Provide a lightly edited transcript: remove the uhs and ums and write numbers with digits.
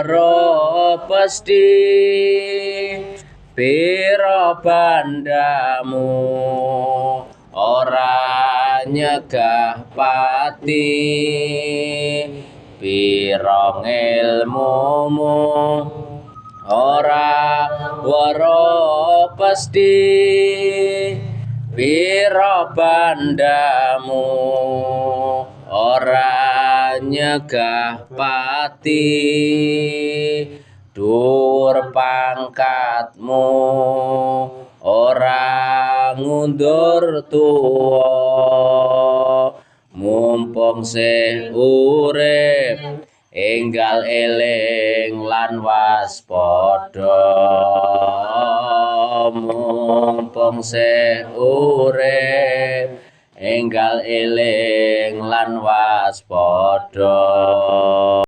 waro pesti pira bandamu ora nyegah pati pira ngilmumu ora waro pesti pira bandamu ora nyegah pati dur pangkatmu ora ngundur tuwa mumpung sih urip enggal eling lan waspada mumpung sih urip enggal eling lan waspada